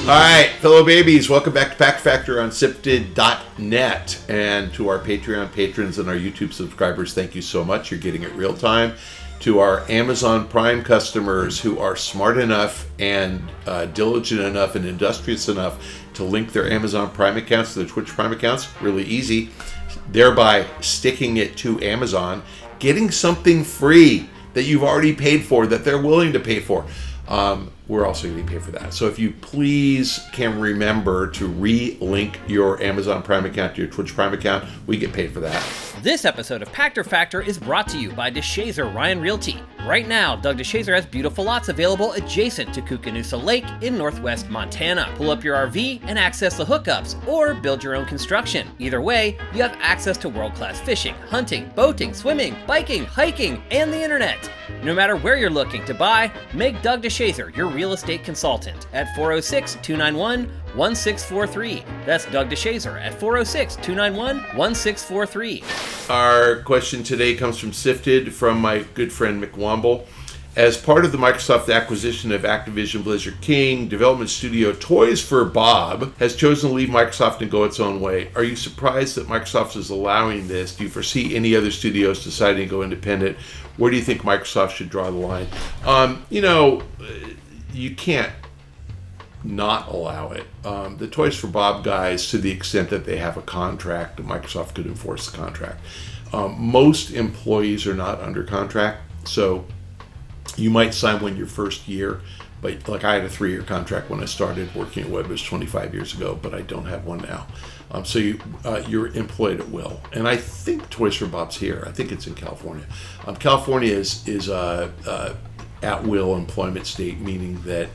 All right, fellow babies, welcome back to Pachter Factor on SIFTD.net. And to our Patreon patrons and our YouTube subscribers, thank you so much. You're getting it real time. To our Amazon Prime customers who are smart enough and diligent enough and industrious enough to link their Amazon Prime accounts to their Twitch Prime accounts, really easy, thereby sticking it to Amazon, getting something free that you've already paid for, that they're willing to pay for. We're also getting paid for that. So if you please can remember to re-link your Amazon Prime account to your Twitch Prime account, we get paid for that. This episode of Pachter Factor is brought to you by DeShazer Ryan Realty. Right now, Doug DeShazer has beautiful lots available adjacent to Kookanusa Lake in northwest Montana. Pull up your RV and access the hookups, or build your own construction. Either way, you have access to world-class fishing, hunting, boating, swimming, biking, hiking, and the internet. No matter where you're looking to buy, make Doug DeShazer your real estate consultant at 406-291-1643. That's Doug DeShazer at 406-291-1643. Our question today comes from Sifted from my good friend Mick Womble. As part of the Microsoft acquisition of Activision Blizzard King, development studio Toys for Bob has chosen to leave Microsoft and go its own way. Are you surprised that Microsoft is allowing this? Do you foresee any other studios deciding to go independent? Where do you think Microsoft should draw the line? You can't not allow it. The Toys for Bob guys, to the extent that they have a contract, Microsoft could enforce the contract. Most employees are not under contract, so you might sign one your first year, but like I had a 3-year contract when I started working at Webbers 25 years ago, but I don't have one now. So you're employed at will. And I think Toys for Bob's here. I think it's in California. California is at will employment state, meaning that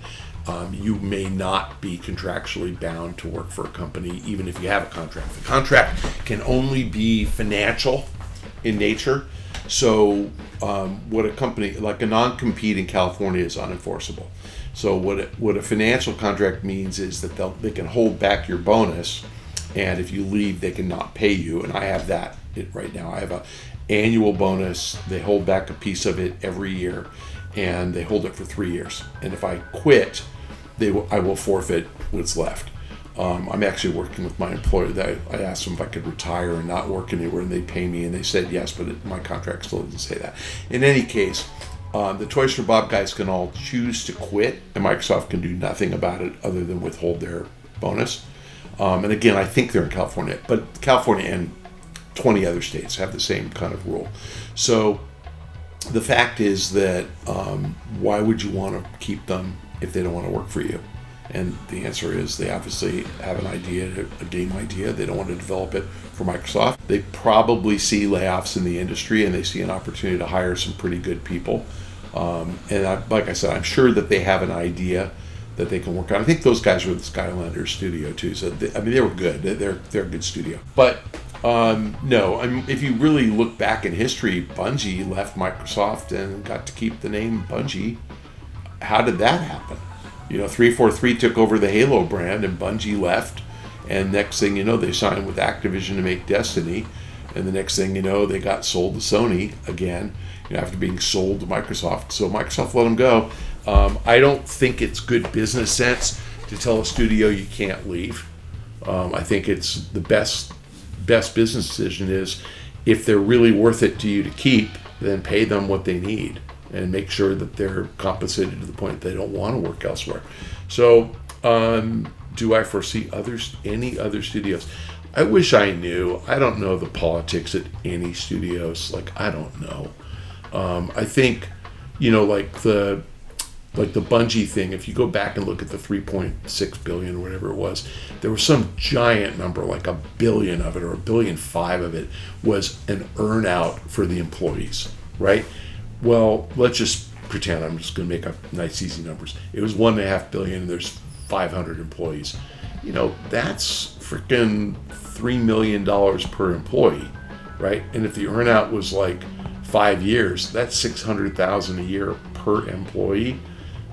you may not be contractually bound to work for a company, even if you have a contract. The contract can only be financial in nature. So what a company, like a non-compete in California, is unenforceable. So what a financial contract means is that they can hold back your bonus, and if you leave, they can not pay you. And I have that right now. I have an annual bonus. They hold back a piece of it every year, and they hold it for 3 years. And if I quit, I will forfeit what's left. I'm actually working with my employer. That I asked them if I could retire and not work anywhere, and they pay me, and they said yes, but my contract still doesn't say that. In any case, the Toys for Bob guys can all choose to quit, and Microsoft can do nothing about it other than withhold their bonus. And again, I think they're in California, but California and 20 other states have the same kind of rule. So the fact is that why would you want to keep them if they don't want to work for you? And the answer is they obviously have an idea, a game idea. They don't want to develop it for Microsoft. They probably see layoffs in the industry, and they see an opportunity to hire some pretty good people. Like I said, I'm sure that they have an idea that they can work on. I think those guys were the Skylanders studio too. So they were good. They're a good studio. But no, if you really look back in history, Bungie left Microsoft and got to keep the name Bungie. How did that happen? 343 took over the Halo brand, and Bungie left, and next thing you know, they signed with Activision to make Destiny, and the next thing you know, they got sold to Sony again, after being sold to Microsoft. So Microsoft let them go. I don't think it's good business sense to tell a studio you can't leave. I think it's the best business decision is, if they're really worth it to you to keep, then pay them what they need, and make sure that they're compensated to the point they don't want to work elsewhere. So, do I foresee any other studios? I wish I knew. I don't know the politics at any studios. I don't know. I think, like the Bungie thing, if you go back and look at the 3.6 billion or whatever it was, there was some giant number, like $1 billion of it, or $1.5 billion of it was an earn out for the employees, right? Well, let's just pretend, I'm just going to make up nice easy numbers. It was $1.5 billion, and there's 500 employees. That's freaking $3 million per employee, right? And if the earn out was like 5 years, that's $600,000 a year per employee.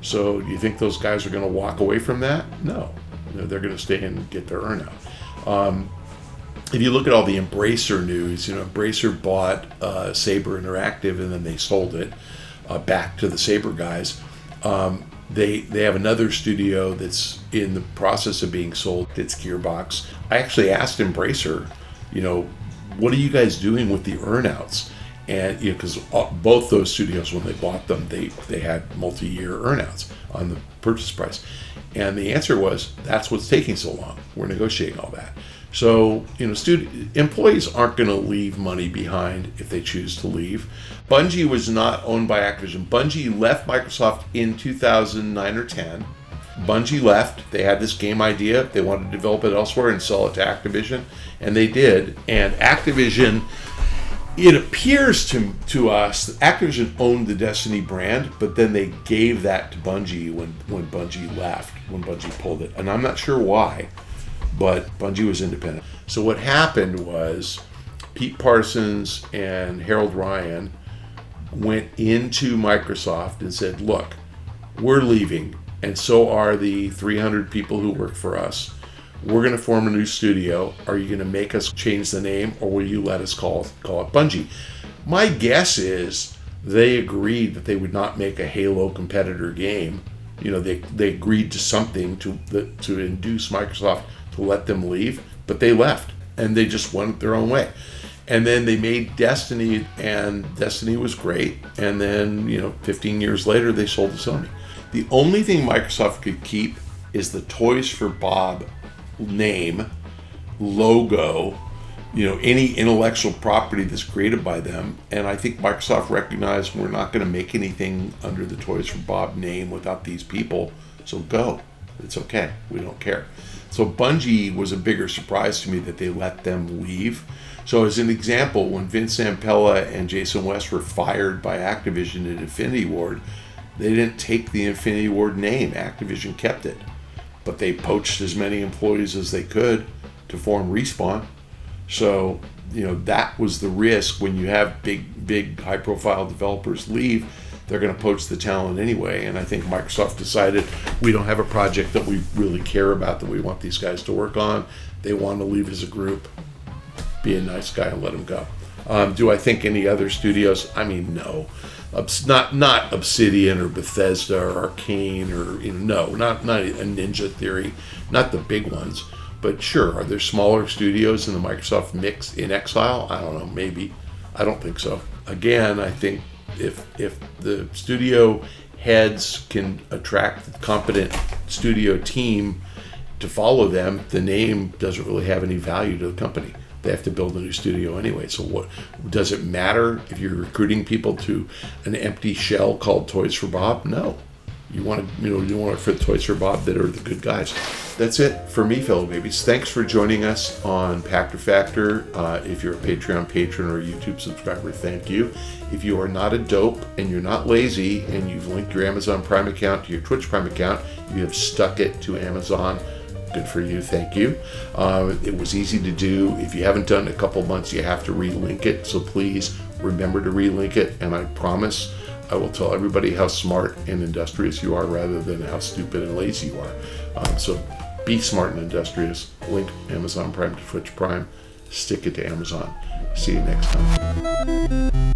So do you think those guys are going to walk away from that? No. They're going to stay and get their earn out. If you look at all the Embracer news, Embracer bought Saber Interactive, and then they sold it back to the Saber guys. They have another studio that's in the process of being sold. It's Gearbox. I actually asked Embracer, what are you guys doing with the earnouts? And because both those studios, when they bought them, they had multi-year earnouts on the purchase price, and the answer was, that's what's taking so long. We're negotiating all that. So employees aren't going to leave money behind if they choose to leave. Bungie was not owned by Activision. Bungie left Microsoft in 2009 or 10. Bungie left. They had this game idea. They wanted to develop it elsewhere and sell it to Activision, and they did. And Activision, it appears to us that Activision owned the Destiny brand, but then they gave that to Bungie when Bungie left, when Bungie pulled it. And I'm not sure why, but Bungie was independent. So what happened was Pete Parsons and Harold Ryan went into Microsoft and said, look, we're leaving, and so are the 300 people who work for us. We're going to form a new studio. Are you going to make us change the name, or will you let us call it Bungie? My guess is they agreed that they would not make a Halo competitor game. They agreed to something to induce Microsoft to let them leave, but they left, and they just went their own way. And then they made Destiny, and Destiny was great. And then, 15 years later, they sold to Sony. The only thing Microsoft could keep is the Toys for Bob name, logo, any intellectual property that's created by them. And I think Microsoft recognized, we're not going to make anything under the Toys for Bob name without these people. So go. It's okay. We don't care. So Bungie was a bigger surprise to me that they let them leave. So as an example, when Vince Zampella and Jason West were fired by Activision at Infinity Ward, they didn't take the Infinity Ward name. Activision kept it. But they poached as many employees as they could to form Respawn. So, that was the risk when you have big high-profile developers leave. They're going to poach the talent anyway. And I think Microsoft decided, we don't have a project that we really care about that we want these guys to work on. They want to leave as a group. Be a nice guy and let them go. Do I think any other studios? No. Not Obsidian or Bethesda or Arcane or not a Ninja Theory, not the big ones. But sure, are there smaller studios in the Microsoft mix in exile? I don't know, maybe. I don't think so. Again, I think if the studio heads can attract a competent studio team to follow them, the name doesn't really have any value to the company. They have to build a new studio anyway. So what does it matter if you're recruiting people to an empty shell called Toys for Bob? No. You want it for the Toys for Bob that are the good guys. That's it for me, fellow babies. Thanks for joining us on Pachter Factor. If you're a Patreon patron or a YouTube subscriber, thank you. If you are not a dope and you're not lazy and you've linked your Amazon Prime account to your Twitch Prime account, you have stuck it to Amazon. Good for you. Thank you. It was easy to do. If you haven't done it in a couple months, you have to relink it. So please remember to relink it. And I promise I will tell everybody how smart and industrious you are rather than how stupid and lazy you are. So be smart and industrious. Link Amazon Prime to Twitch Prime. Stick it to Amazon. See you next time.